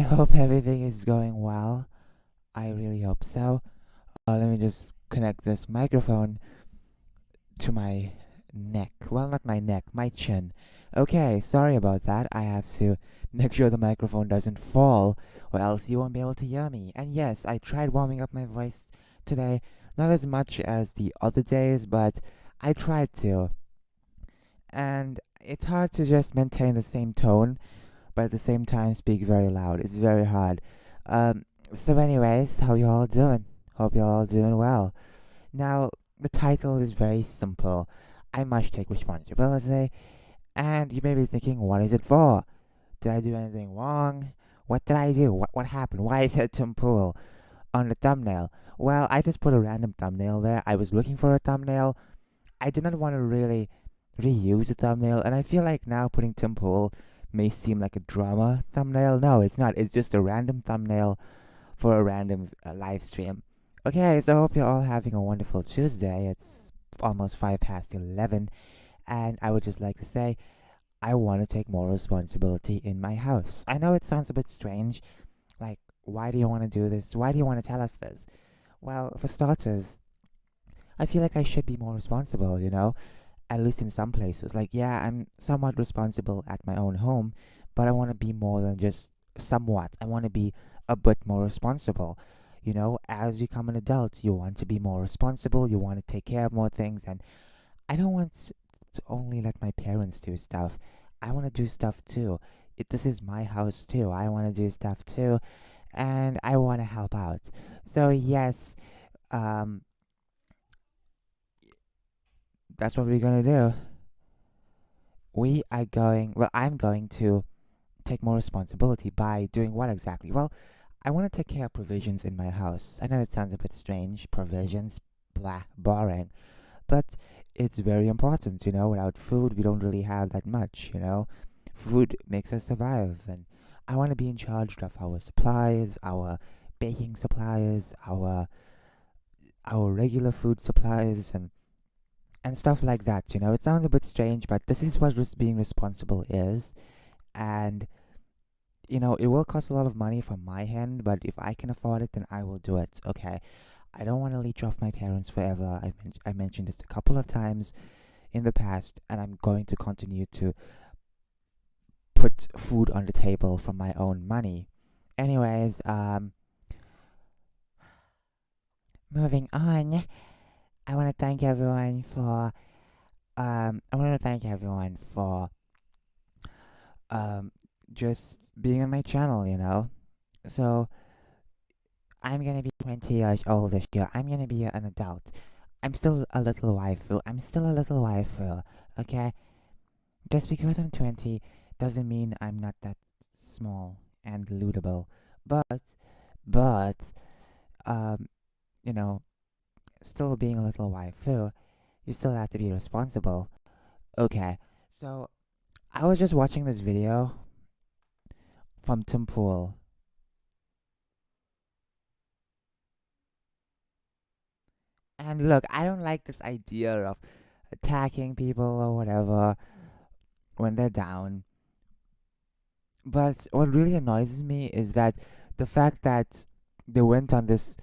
I hope everything is going well. I really hope so. Let me just connect this microphone to my neck. Well, not my neck, my chin. Okay, sorry about that. I have to make sure the microphone doesn't fall, or else you won't be able to hear me. And yes, I tried warming up my voice today. Not as much as the other days, but I tried to. And it's hard to just maintain the same tone but at the same time speak very loud. It's very hard. Um, so, anyways, how you all doing? Hope you all doing well. Now, the title is very simple. I must take responsibility, and you may be thinking, what is it for? Did I do anything wrong? What did I do? What happened? Why is it Tim Pool on the thumbnail? Well, I just put a random thumbnail there. I was looking for a thumbnail. I did not want to really reuse the thumbnail, and I feel like now putting Tim Pool may seem like a drama thumbnail. No, it's not. It's just a random thumbnail for a random live stream. Okay, so I hope you're all having a wonderful Tuesday. It's almost 5 past 11, and I would just like to say I want to take more responsibility in my house. I know it sounds a bit strange. Like, why do you want to do this? Why do you want to tell us this? Well, for starters, I feel like I should be more responsible, at least in some places. Like, yeah, I'm somewhat responsible at my own home, but I want to be more than just somewhat. I want to be a bit more responsible. As you become an adult, you want to be more responsible, you want to take care of more things, and I don't want to only let my parents do stuff. I want to do stuff too. This is my house too. I want to do stuff too, and I want to help out. So, yes, um, that's what we're gonna do. I'm going to take more responsibility by doing what exactly? Well, I want to take care of provisions in my house. I know it sounds a bit strange, provisions, blah, boring, but it's very important, Without food, we don't really have that much. Food makes us survive, and I want to be in charge of our supplies, our baking supplies, our regular food supplies, and stuff like that. It sounds a bit strange, but this is what being responsible is. And, it will cost a lot of money from my hand, but if I can afford it, then I will do it. Okay. I don't want to leech off my parents forever. I mentioned this a couple of times in the past, and I'm going to continue to put food on the table from my own money. Anyways, moving on. I want to thank everyone for I want to thank everyone for um just being on my channel. So I'm gonna be 20 years old this year. I'm gonna be an adult. I'm still a little waifu. I'm still a little waifu. Okay, just because I'm 20 doesn't mean I'm not that small and lootable. But um, you know, still being a little waifu, you still have to be responsible. Okay, so I was just watching this video from Tim Pool. And look, I don't like this idea of attacking people or whatever when they're down. But what really annoys me is that the fact that they went on this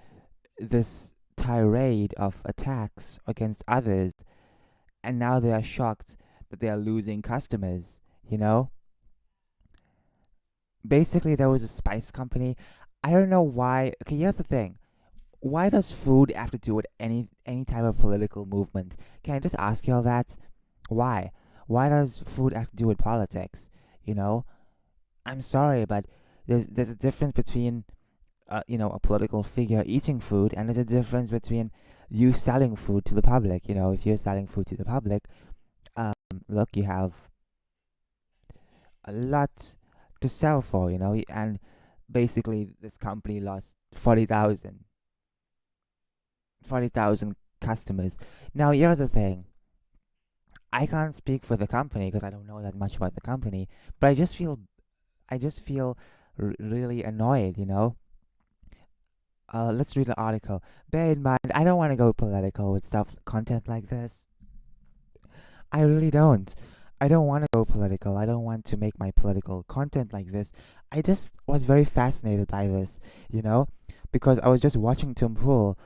tirade of attacks against others, and now they are shocked that they are losing customers. You know, basically there was a spice company. I don't know why. Okay, here's the thing. Why does food have to do with any type of political movement? Can I just ask you all that? Why? Why does food have to do with politics? You know, I'm sorry, but there's a difference between a political figure eating food, and there's a difference between you selling food to the public. If you're selling food to the public, um, look, you have a lot to sell for. And basically this company lost 40,000 customers. Now, here's the thing. I can't speak for the company because I don't know that much about the company, but I just feel really annoyed. Let's read the article. Bear in mind, I don't want to go political with content like this. I really don't. I don't want to go political. I don't want to make my political content like this. I just was very fascinated by this, you know, because I was just watching Tim Pool,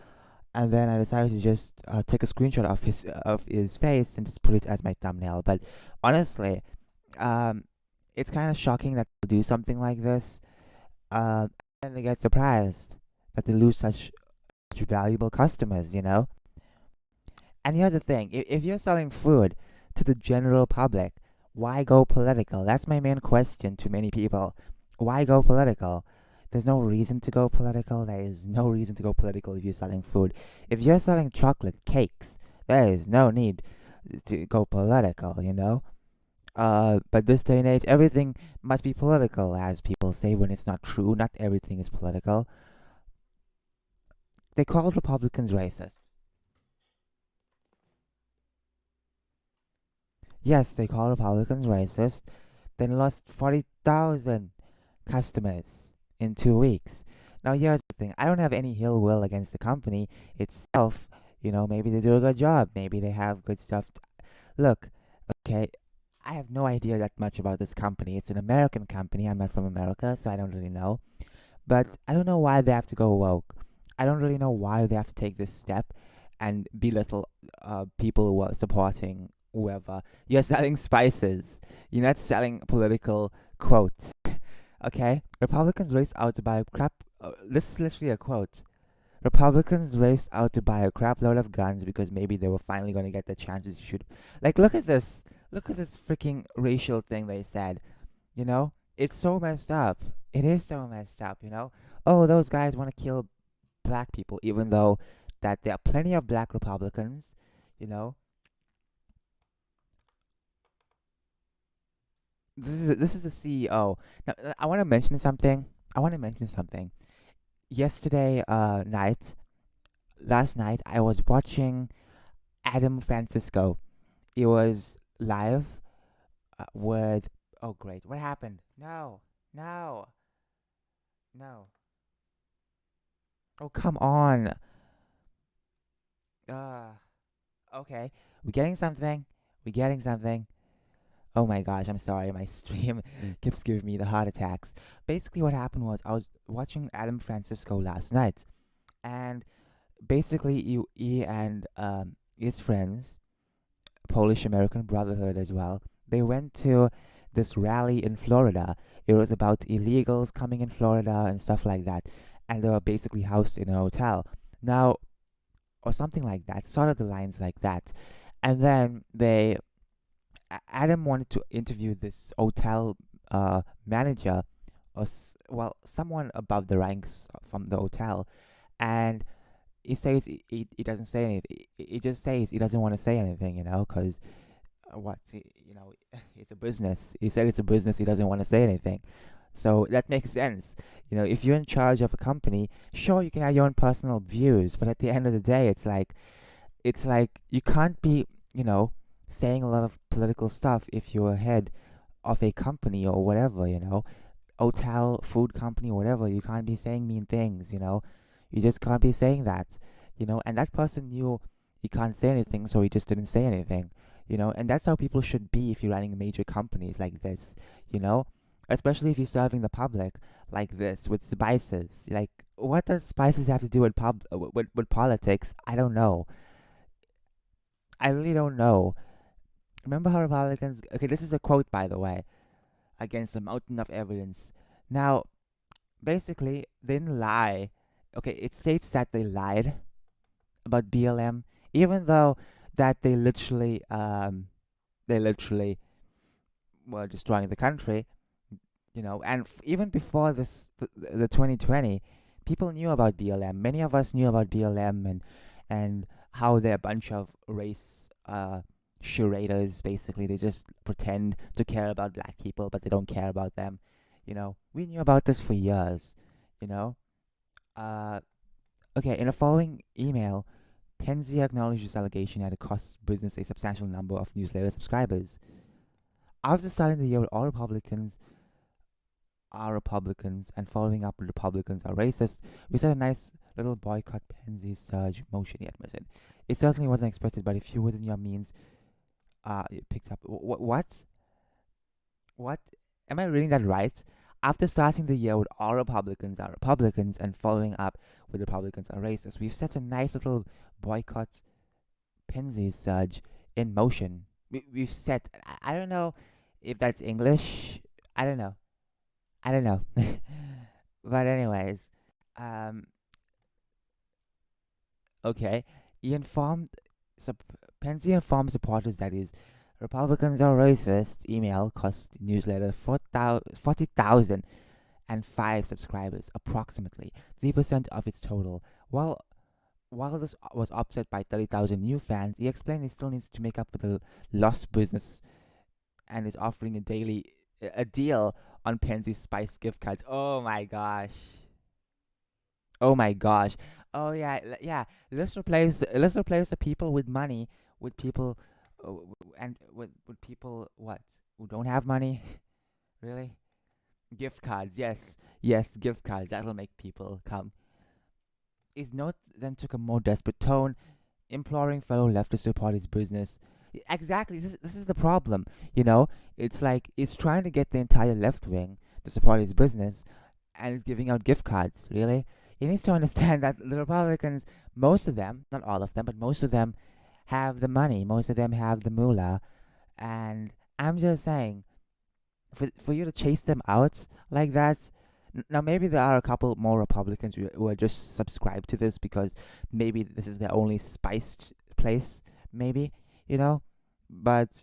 and then I decided to just take a screenshot of his face and just put it as my thumbnail. But honestly, um, it's kind of shocking that they do something like this, and they get surprised that they lose such valuable customers, you know. And here's the thing: if you're selling food to the general public, why go political? That's my main question to many people. Why go political? There's no reason to go political. There is no reason to go political if you're selling food. If you're selling chocolate cakes, there is no need to go political, you know? But this day and age, everything must be political, as people say when it's not true. Not everything is political. They call Republicans racist. Yes, they call Republicans racist. Then lost 40,000 customers in 2 weeks. Now, here's the thing: I don't have any ill will against the company itself. You know, maybe they do a good job. Maybe they have good stuff. Look, okay, I have no idea that much about this company. It's an American company. I'm not from America, so I don't really know. But I don't know why they have to go woke. I don't really know why they have to take this step and belittle people who are supporting whoever. You're selling spices. You're not selling political quotes. Okay? Republicans raced out to buy a crap. This is literally a quote. Republicans raced out to buy a crap load of guns because maybe they were finally going to get the chances to shoot. Like, look at this. Look at this freaking racial thing they said. You know? It's so messed up. It is so messed up, you know? Oh, those guys want to kill black people, even though that there are plenty of black Republicans, you know? This is the CEO. Now, I want to mention something. I want to mention something. Yesterday night, last night, I was watching Adam Francisco. It was live with. Oh, great! What happened? No, no, no. Oh, come on. Uh, okay. We're getting something. We're getting something. Oh my gosh, I'm sorry. My stream keeps giving me the heart attacks. Basically, what happened was I was watching Adam Francisco last night, and basically, he and his friends, Polish American Brotherhood as well, they went to this rally in Florida. It was about illegals coming in Florida and stuff like that, and they were basically housed in a hotel. Now, or something like that, sort of the lines like that. And then Adam wanted to interview this hotel manager, or well, someone above the ranks from the hotel, and he says he doesn't say anything. He just says he doesn't want to say anything, you know, because you know, it's a business. He said it's a business. He doesn't want to say anything. So that makes sense. You know, if you're in charge of a company, sure, you can have your own personal views, but at the end of the day, it's like you can't be, you know, saying a lot of political stuff if you're head of a company or whatever, you know, hotel, food company, whatever. You can't be saying mean things, you know. You just can't be saying that, you know. And that person knew he can't say anything, so he just didn't say anything, you know. And that's how people should be if you're running major companies like this, you know. Especially if you're serving the public like this with spices. Like, what does spices have to do with with politics? I don't know. I really don't know. Remember how Republicans? Okay, this is a quote, by the way, against a mountain of evidence. Now, basically, they didn't lie. Okay, it states that they lied about BLM, even though that they literally were destroying the country, you know. And even before this, the 2020, people knew about BLM. Many of us knew about BLM and how they're a bunch of race charaders. Basically, they just pretend to care about black people, but they don't care about them. You know, we knew about this for years. You know, uh, okay. In the following email, Penzi acknowledged this allegation had cost business a substantial number of newsletter subscribers. After starting the year with all Republicans are Republicans and following up with Republicans are racist, we said a nice little boycott Penzi's surge motion, he admitted. It certainly wasn't expected, but if you within your means, you picked up. What? What? Am I reading that right? after starting the year with all Republicans are Republicans and following up with Republicans are racist, we've set a nice little boycott Penzies surge in motion. We've set, I don't know if that's English. I don't know. I don't know. But anyways, um, okay. He informed, sup- Penzi informed supporters that his Republicans are racist email cost newsletter 40,005 subscribers, approximately 3% of its total. While this was offset by 30,000 new fans, he explained he still needs to make up for the lost business and is offering a deal on Penzi's Spice gift cards. Oh my gosh. Oh my gosh. Oh yeah, yeah. Let's replace the people with money with people and with people what who don't have money. Really? Gift cards. Yes. Yes, gift cards. That'll make people come. His note then took a more desperate tone, imploring fellow leftists to support his business. Exactly, this is the problem. You know, it's like he's trying to get the entire left wing to support his business, and he's giving out gift cards. Really, he needs to understand that the Republicans, most of them, not all of them, but most of them, have the money. Most of them have the moolah, and I'm just saying, for you to chase them out like that. Now maybe there are a couple more Republicans who are just subscribed to this because maybe this is their only spiced place, maybe, you know, but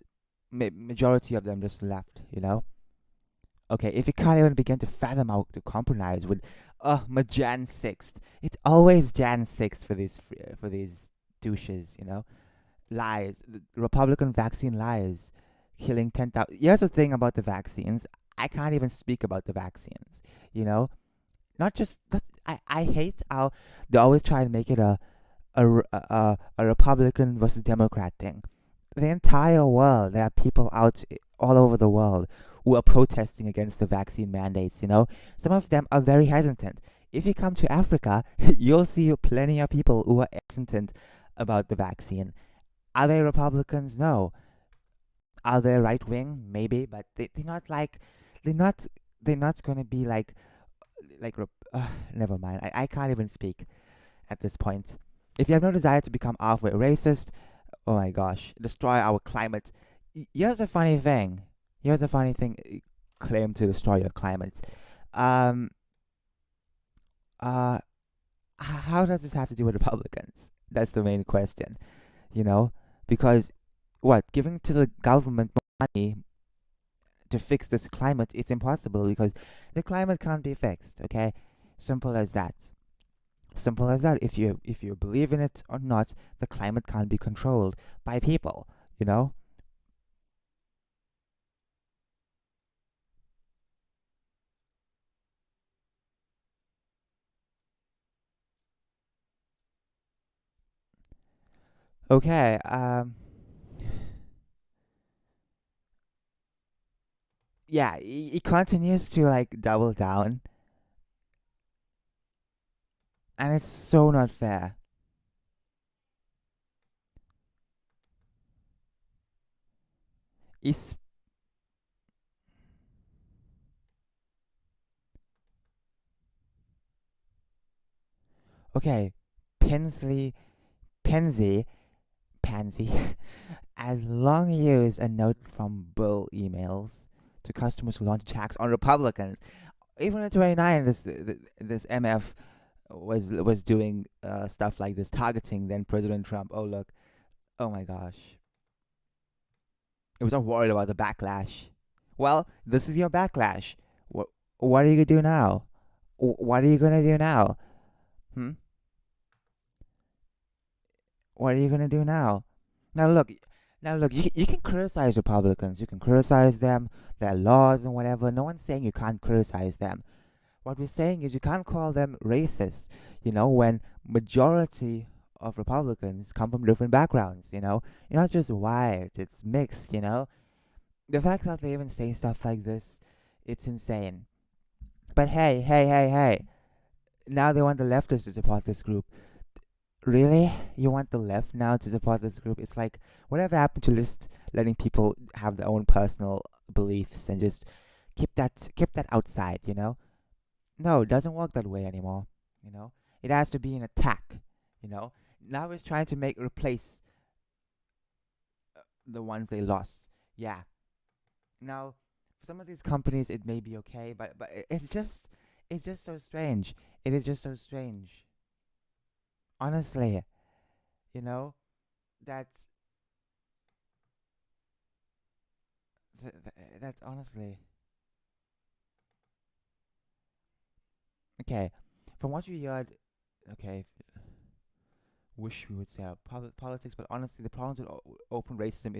majority of them just left, you know. Okay, if you can't even begin to fathom how to compromise with, my Jan 6th, it's always Jan 6th for these douches, you know. Lies, the Republican vaccine lies, killing 10,000. Here's the thing about the vaccines. I can't even speak about the vaccines. You know, not just that. I hate how they always try and make it a Republican versus Democrat thing. The entire world, there are people out all over the world who are protesting against the vaccine mandates. You know, some of them are very hesitant. If you come to Africa, you'll see plenty of people who are hesitant about the vaccine. Are they Republicans? No. Are they right wing? Maybe, but they're not like they're not they're not going to be never mind. I can't even speak at this point. If you have no desire to become halfway racist, oh my gosh, destroy our climate. Here's a funny thing. Here's a funny thing. Claim to destroy your climate. Um. Uh. How does this have to do with Republicans? That's the main question. You know, because what giving to the government money to fix this climate it's impossible because the climate can't be fixed. Okay, simple as that. Simple as that. If you believe in it or not, the climate can't be controlled by people. You know. Okay. Yeah. He continues to like double down, and it's so not fair. He's okay. Pensley, Penzi, Pansy as long used a note from Bill emails to customers who launch attacks on Republicans. Even in 29, this MF was doing stuff like this, targeting then President Trump. Oh look, oh my gosh, it was not worried about the backlash. Well, this is your backlash. What are you gonna do now? What are you gonna do now? Hmm? What are you gonna do now? Now look, you can criticize Republicans, you can criticize them, their laws and whatever. No one's saying you can't criticize them. What we're saying is you can't call them racist, you know, when majority of Republicans come from different backgrounds, you know. You're not just white, it's mixed, you know. The fact that they even say stuff like this, it's insane. But hey. Now they want the leftists to support this group. Really? You want the left now to support this group? It's like whatever happened to just letting people have their own personal beliefs and just keep that outside. No, it doesn't work that way anymore. You know, it has to be an attack. You know, now it's trying to make replace the ones they lost. Yeah. Now, for some of these companies, it may be okay, but it's just so strange. It is just so strange. Honestly, you know, that's that's honestly okay. From what we heard, okay, wish we would say politics, but honestly, the problems with open racism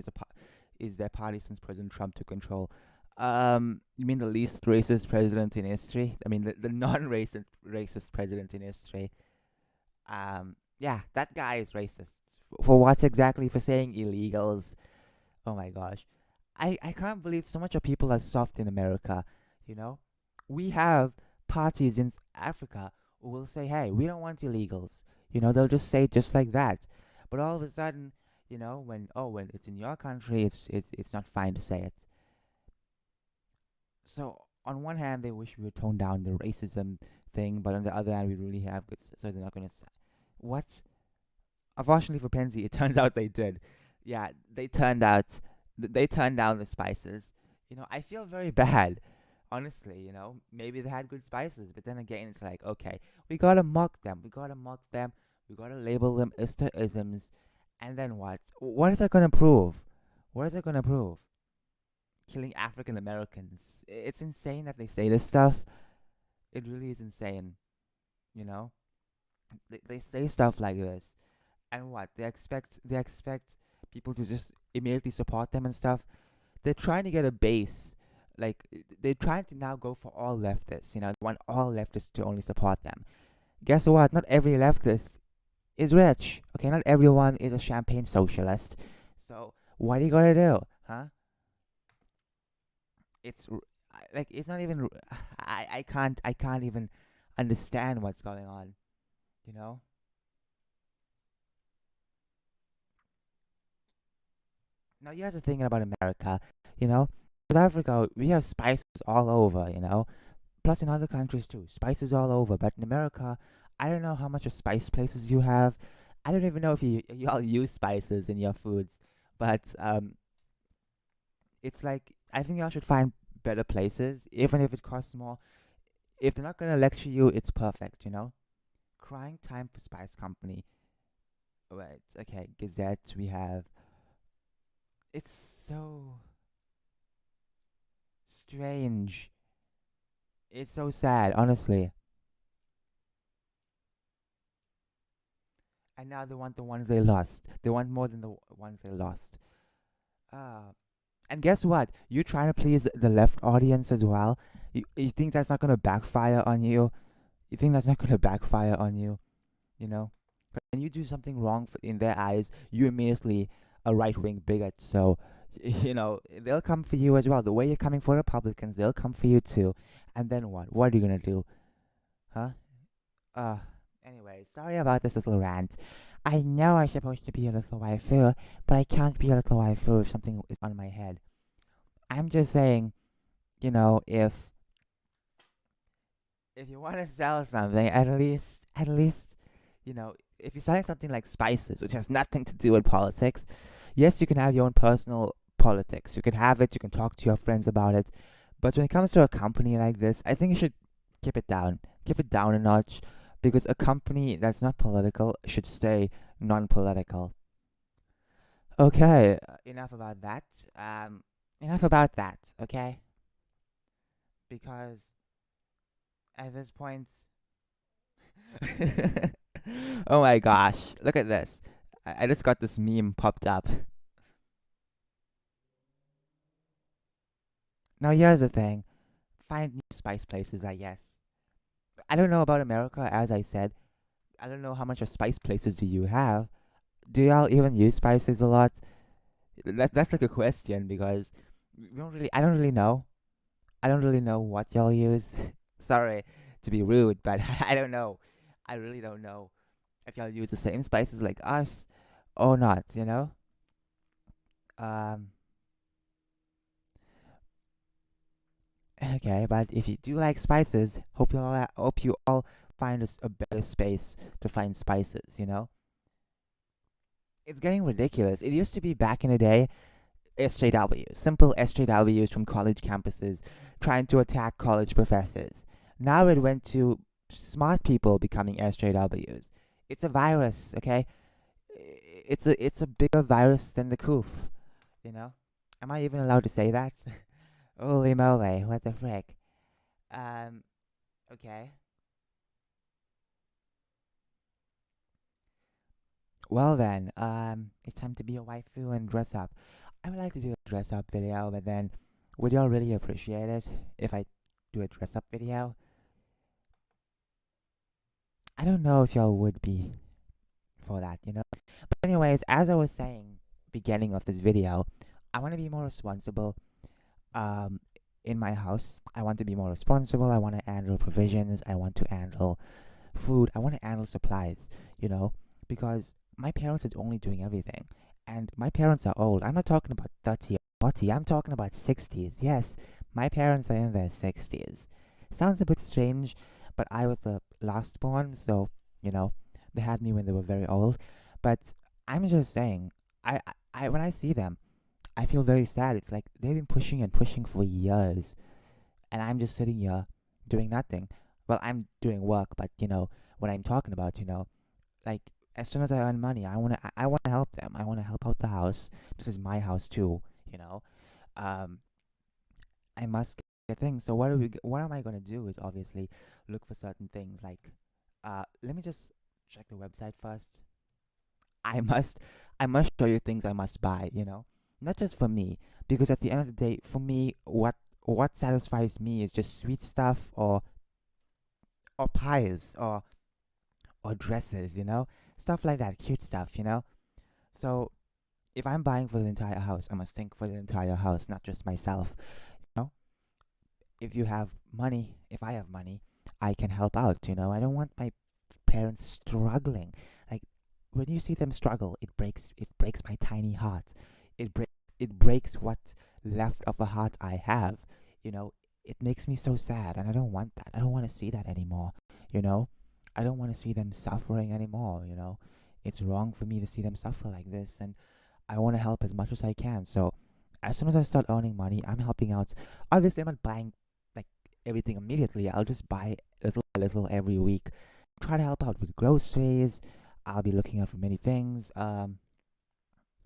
is their party since President Trump took control. You mean the least racist president in history? I mean the non-racist president in history. Yeah, that guy is racist. For what exactly? For saying illegals. Oh my gosh, I can't believe so much of people are soft in America. You know, we have parties in Africa who will say, "Hey, we don't want illegals." They'll just say it just like that. But all of a sudden, when it's in your country, it's not fine to say it. So on one hand, they wish we would tone down the racism thing, but on the other hand, we really have good. So they're not gonna. What? Unfortunately for Penzi, it turns out they did. Yeah, they turned down the spices. I feel very bad, honestly. Maybe they had good spices, but then again, it's like, okay, we gotta mock them. We gotta mock them. We gotta label them Easter isms, and then what? What is that gonna prove? What is that gonna prove? Killing African Americans. It's insane that they say this stuff. It really is insane. You know, they say stuff like this, and what they expect people to just immediately support them and stuff. They're trying to get a base. Like they're trying to now go for all leftists. They want all leftists to only support them. Guess what? Not every leftist is rich. Okay, not everyone is a champagne socialist. So what are you gonna do, huh? Like it's not even. I can't even understand what's going on. You know. Now here's the thing about America. You know, South Africa, we have spices all over. Plus in other countries too, spices all over. But in America, I don't know how much of spice places you have. I don't even know if you all use spices in your foods. But it's like I think y'all should find better places, even if it costs more. If they're not gonna lecture you, it's perfect. Crying time for Spice Company. Right. Okay. Gazette. We have. It's so strange. It's so sad, honestly. And now they want the ones they lost. They want more than the ones they lost. Uh, and guess what? You trying to please the left audience as well. You think that's not gonna backfire on you? You think that's not gonna backfire on you? You know, when you do something wrong in their eyes, you immediately a right wing bigot. So, they'll come for you as well. The way you're coming for Republicans, they'll come for you too. And then what? What are you gonna do? Huh? Uh, anyway, sorry about this little rant. I know I'm supposed to be a little waifu, but I can't be a little waifu if something is on my head. I'm just saying, if you want to sell something, at least, if you're selling something like spices, which has nothing to do with politics, yes, you can have your own personal politics. You can have it. You can talk to your friends about it. But when it comes to a company like this, I think you should keep it down. Keep it down a notch because a company that's not political should stay non-political. Okay, enough about that. Enough about that. Okay, because at this point, oh my gosh, look at this. I just got this meme popped up. Now here's the thing: find new spice places. I guess I don't know about America, as I said. I don't know how much of spice places do you have. Do y'all even use spices a lot? That's like a question because we don't really. I don't really know. I don't really know what y'all use. Sorry to be rude, but I don't know. I really don't know if y'all use the same spices like us or not. Um. Okay, but if you do like spices, hope you all find a better space to find spices. It's getting ridiculous. It used to be back in the day, SJWs, simple SJWs from college campuses trying to attack college professors. Now it went to smart people becoming SJWs. It's a virus, okay? It's a bigger virus than the coof, you know? Am I even allowed to say that? Holy moly, what the frick? Um, okay. Well then, it's time to be a waifu and dress up. I would like to do a dress up video, but then would y'all really appreciate it if I do a dress up video? I don't know if y'all would be for that. But anyways, as I was saying, beginning of this video, I want to be more responsible. Um, in my house, I want to be more responsible. I want to handle provisions. I want to handle food. I want to handle supplies. You know, because my parents are only doing everything, and my parents are old. I'm not talking about 30 or 40. I'm talking about 60s. Yes, my parents are in their 60s. Sounds a bit strange, but I was the last born, so you know they had me when they were very old. But I'm just saying, when I see them, I feel very sad. It's like they've been pushing and pushing for years, and I'm just sitting here doing nothing. Well, I'm doing work, but what I'm talking about, like as soon as I earn money, I wanna help them. I wanna help out the house. This is my house too, you know. Um, I must get things. So what am I gonna do is obviously look for certain things. Like, let me just check the website first. I must I must show you things I must buy. Not just for me, because at the end of the day, for me, what satisfies me is just sweet stuff or pies or dresses. Stuff like that, cute stuff. So if I'm buying for the entire house, I must think for the entire house, not just myself. You know, if you have money, if I have money, I can help out. I don't want my parents struggling. Like when you see them struggle, it breaks my tiny heart. It breaks what left of a heart I have. You know, it makes me so sad, and I don't want that. I don't want to see that anymore. You know, I don't want to see them suffering anymore. It's wrong for me to see them suffer like this, and I want to help as much as I can. So as soon as I start earning money, I'm helping out. Obviously, I'm not buying like everything immediately. I'll just buy little by little every week. Try to help out with groceries. I'll be looking out for many things.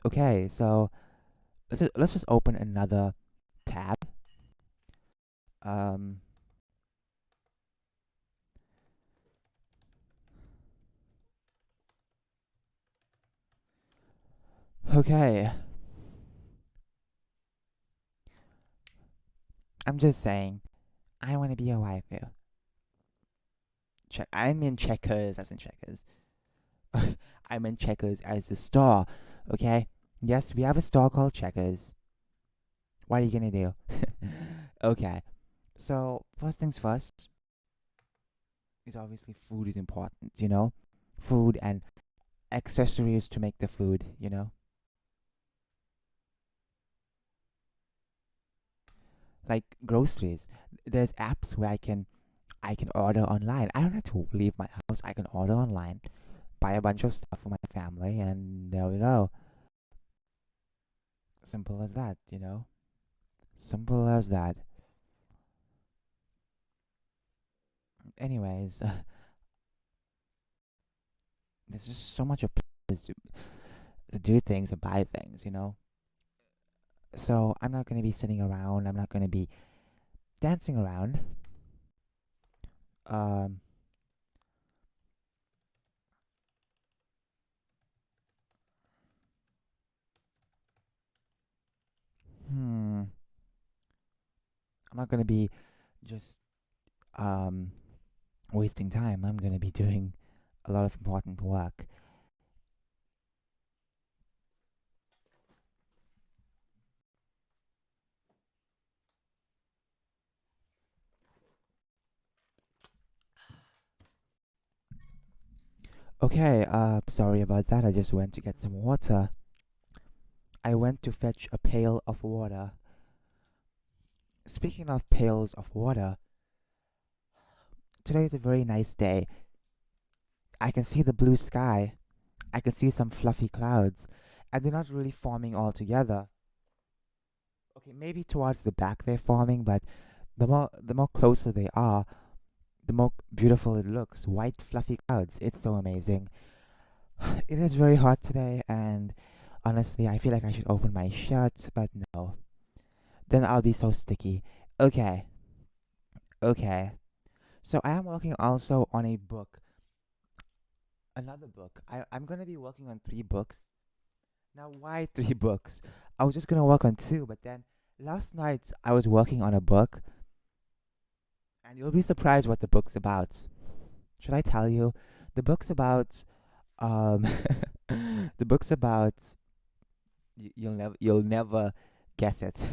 Okay, so let's just open another tab. Um, okay, I'm just saying, I want to be a waifu. I'm in checkers, as in checkers. I'm in checkers as the store. Okay. Yes, we have a store called Checkers. What are you gonna do? Okay. So first things first is obviously food is important. Food and accessories to make the food. Like groceries. There's apps where I can order online. I don't have to leave my house. I can order online, buy a bunch of stuff for my family, and there we go. Simple as that. Simple as that. Anyways, there's just so much of places to do things and buy things. So I'm not gonna be sitting around. I'm not gonna be dancing around. Um, hmm. I'm not gonna be just um wasting time. I'm gonna be doing a lot of important work. Okay, sorry about that. I just went to get some water. I went to fetch a pail of water. Speaking of pails of water, today is a very nice day. I can see the blue sky. I can see some fluffy clouds, and they're not really forming all together. Okay, maybe towards the back they're forming, but the more closer they are, the more beautiful it looks. White fluffy clouds. It's so amazing. It is very hot today, and honestly, I feel like I should open my shirt, but no. Then I'll be so sticky. Okay, okay. So I am working also on a book, another book. I'm gonna be working on three books. Now, why three books? I was just gonna work on two, but then last night I was working on a book, and you'll be surprised what the book's about. Should I tell you? The book's about um, the book's about you'll never guess it.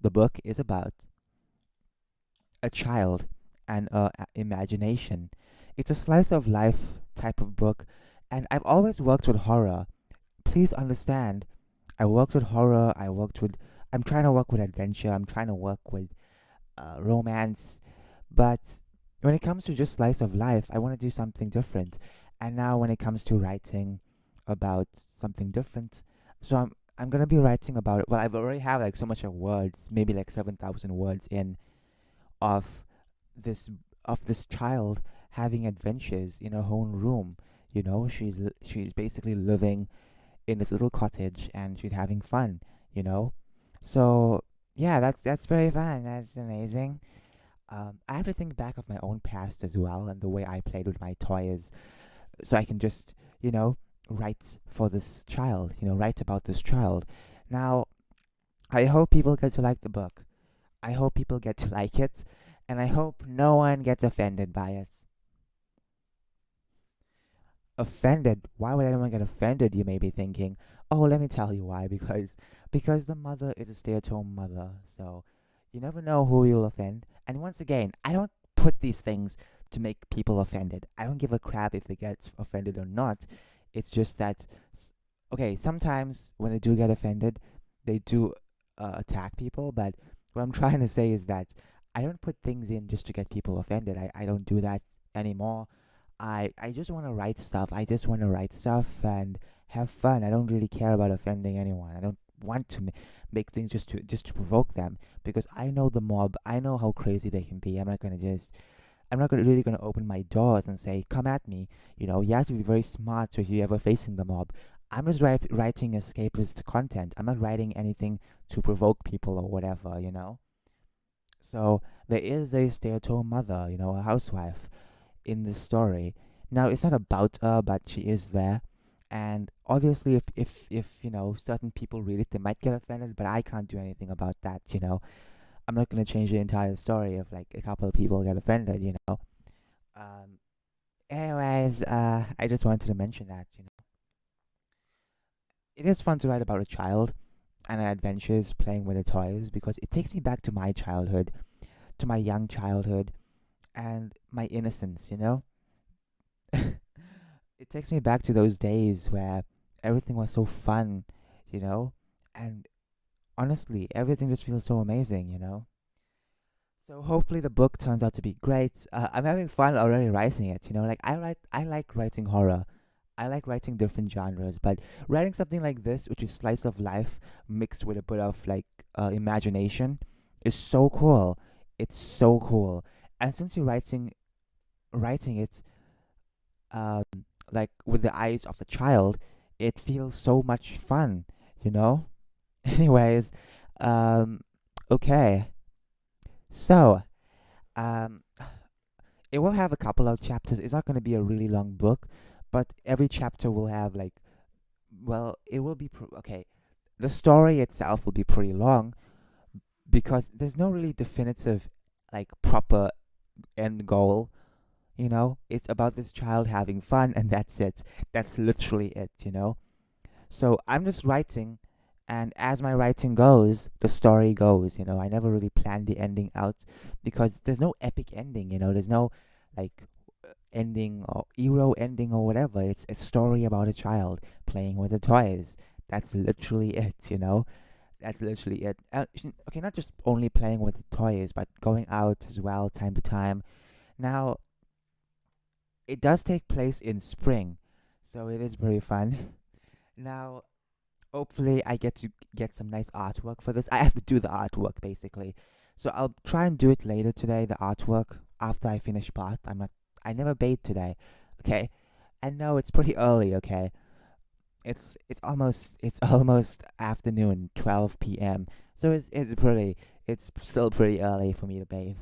The book is about a child and imagination. It's a slice of life type of book, and I've always worked with horror. Please understand, I worked with horror. I'm trying to work with adventure. I'm trying to work with romance, but when it comes to just slice of life, I want to do something different. And now, when it comes to writing about something different, so I'm gonna be writing about it. Well, I've already have like so much of words, maybe like 7,000 words in of this of this child having adventures in her own room. She's basically living in this little cottage and she's having fun. You know, so yeah, that's very fun. That's amazing. I have to think back of my own past as well and the way I played with my toys, so I can just write for this child. Write about this child. Now, I hope people get to like the book. I hope people get to like it, and I hope no one gets offended by it. Offended? Why would anyone get offended? You may be thinking. Oh, let me tell you why. Because the mother is a stay-at-home mother, so you never know who you'll offend. And once again, I don't put these things to make people offended. I don't give a crap if they get offended or not. It's just that, okay, sometimes when they do get offended, they do attack people. But what I'm trying to say is that I don't put things in just to get people offended. I don't do that anymore. I just want to write stuff. I just want to write stuff and have fun. I don't really care about offending anyone. I don't want to make things just to provoke them, because I know the mob. I know how crazy they can be. I'm not really gonna open my doors and say, "Come at me." You have to be very smart if you're ever facing the mob. I'm just writing escapist content. I'm not writing anything to provoke people or whatever. So there is a stay-at-home mother, a housewife in this story. Now it's not about her, but she is there. And obviously, if certain people read it, they might get offended. But I can't do anything about that. I'm not gonna change the entire story if like a couple of people get offended. Um. Anyways, I just wanted to mention that it is fun to write about a child and their adventures playing with the toys, because it takes me back to my childhood, to my young childhood, and my innocence. It takes me back to those days where everything was so fun, you know, and honestly, everything just feels so amazing. So hopefully the book turns out to be great. I'm having fun already writing it. Like I like writing horror. I like writing different genres, but writing something like this, which is slice of life mixed with a bit of like imagination, is so cool. It's so cool. And since you're writing it um like with the eyes of a child, it feels so much fun, you know? Anyways, um okay. So, um it will have a couple of chapters. It's not going to be a really long book, but every chapter will have like, well, it will be okay. The story itself will be pretty long because there's no really definitive like proper end goal. It's about this child having fun, and that's it. That's literally it. So I'm just writing, and as my writing goes, the story goes. I never really planned the ending out because there's no epic ending. There's no like ending or hero ending or whatever. It's a story about a child playing with the toys. That's literally it. That's literally it. Okay, not just only playing with the toys, but going out as well, time to time. Now, it does take place in spring, so it is very fun. Now, hopefully, I get to get some nice artwork for this. I have to do the artwork basically, so I'll try and do it later today. The artwork after I finish bath. I'm not. I never bathed today. Okay, and no, it's pretty early. Okay, it's almost afternoon, 12 p.m. So it's still pretty early for me to bathe.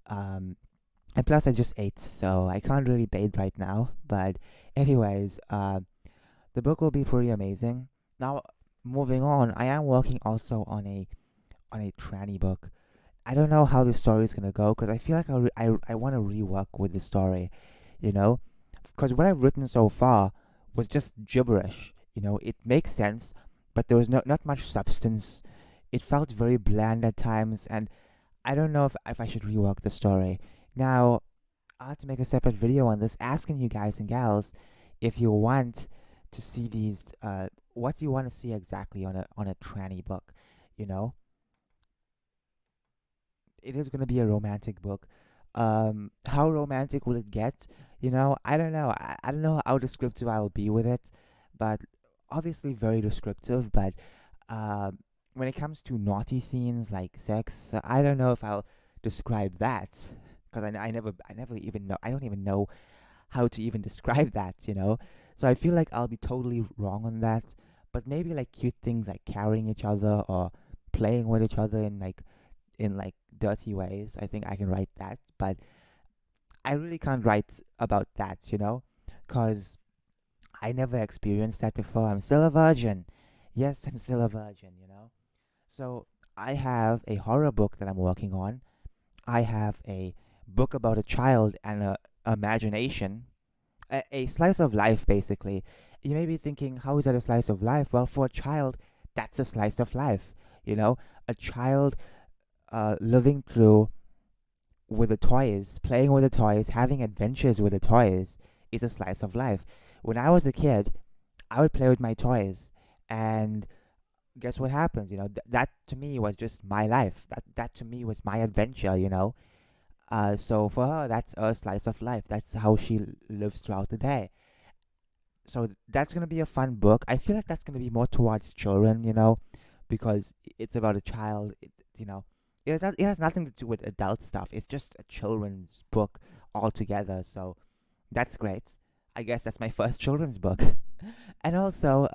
Um, and plus I just ate, so I can't really bathe right now. But anyways, the book will be pretty amazing. Now, moving on, I am working also on a tranny book. I don't know how the story is gonna go because I feel like I want to rework with the story, you know, because what I've written so far was just gibberish. You know, it makes sense, but there was not much substance. It felt very bland at times, and I don't know if I should rework the story. Now, I'll have to make a separate video on this, asking you guys and gals if you want to see these. What do you want to see exactly on a tranny book? You know, it is going to be a romantic book. How romantic will it get? You know, I don't know. I don't know how descriptive I'll be with it, but obviously very descriptive. But when it comes to naughty scenes like sex, I don't know if I'll describe that because I never even know. I don't even know how to even describe that. You know, so I feel like I'll be totally wrong on that. But maybe like cute things like carrying each other or playing with each other in like dirty ways. I think I can write that, but I really can't write about that, you know, because I never experienced that before. I'm still a virgin. Yes, I'm still a virgin, you know. So I have a horror book that I'm working on. I have a book about a child and a imagination, a slice of life, basically. You may be thinking, how is that a slice of life? Well, for a child, that's a slice of life. You know, a child living through with the toys, playing with the toys, having adventures with the toys is a slice of life. When I was a kid, I would play with my toys, and guess what happens? You know, that to me was just my life. That to me was my adventure. You know, so for her, that's a slice of life. That's how she lives throughout the day. So that's gonna be a fun book. I feel like that's gonna be more towards children. You know, because it's about a child. You know, it has nothing to do with adult stuff. It's just a children's book altogether. So that's great. I guess that's my first children's book. And also,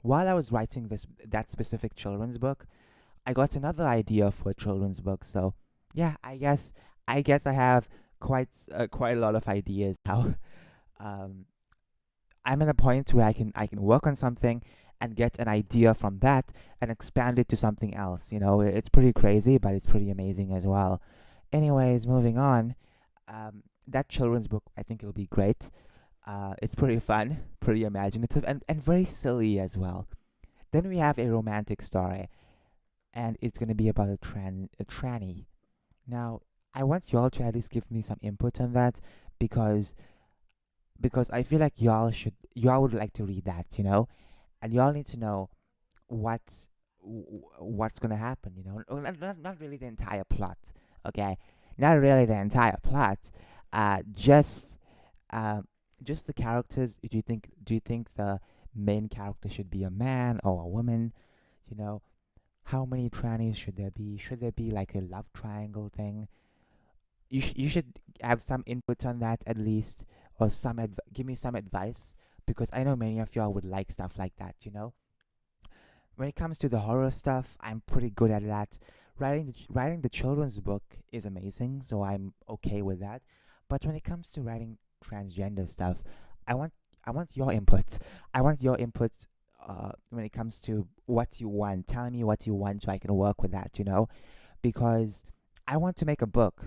while I was writing that specific children's book, I got another idea for a children's book. So yeah, I guess I have quite a lot of ideas now. Um, I'm at a point where I can work on something and get an idea from that and expand it to something else. You know, it's pretty crazy, but it's pretty amazing as well. Anyways, moving on. That children's book, I think it'll be great. It's pretty fun, pretty imaginative, and very silly as well. Then we have a romantic story, and it's gonna be about a tranny. Now, I want y'all to at least give me some input on that because I feel like y'all would like to read that, you know, and y'all need to know what what's gonna happen, you know. Not really the entire plot, okay? Not really the entire plot. Just uh, just the characters. Do you think the main character should be a man or a woman? You know, how many trannies should there be? Should there be like a love triangle thing? You should have some input on that at least, or give me some advice because I know many of y'all would like stuff like that. You know, when it comes to the horror stuff, I'm pretty good at that. Writing the children's book is amazing, so I'm okay with that. But when it comes to writing transgender stuff, I want I want your input. I want your input when it comes to what you want. Tell me what you want so I can work with that. You know, because I want to make a book,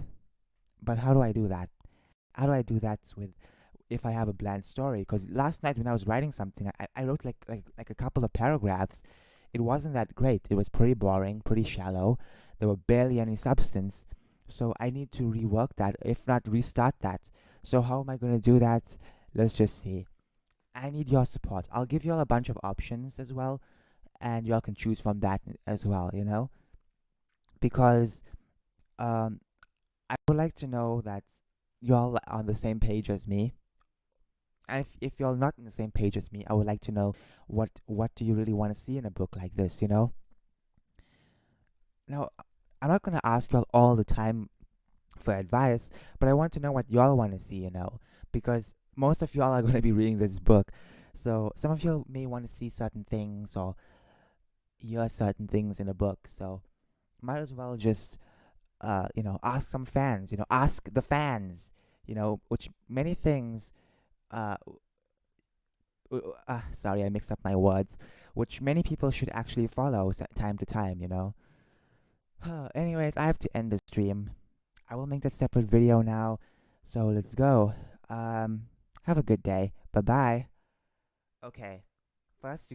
but how do I do that? How do I do that with if I have a bland story? Because last night when I was writing something, I wrote like a couple of paragraphs. It wasn't that great. It was pretty boring, pretty shallow. There were barely any substance. So I need to rework that, if not restart that. So how am I going to do that? Let's just see. I need your support. I'll give you all a bunch of options as well. and y'all can choose from that as well, because um, I would like to know that y'all are on the same page as me. And if you're not on the same page as me, I would like to know what do you really want to see in a book like this. Now, I'm not gonna ask y'all all the time for advice, but I want to know what y'all want to see, because most of y'all are gonna be reading this book. So some of you may want to see certain things or hear certain things in a book. So might as well just ask some fans, ask the fans, which many things uh sorry, I mixed up my words, which many people should actually follow time to time. Anyways, I have to end the stream. I will make that separate video now. So let's go. Um, have a good day. Bye bye. Okay. First, you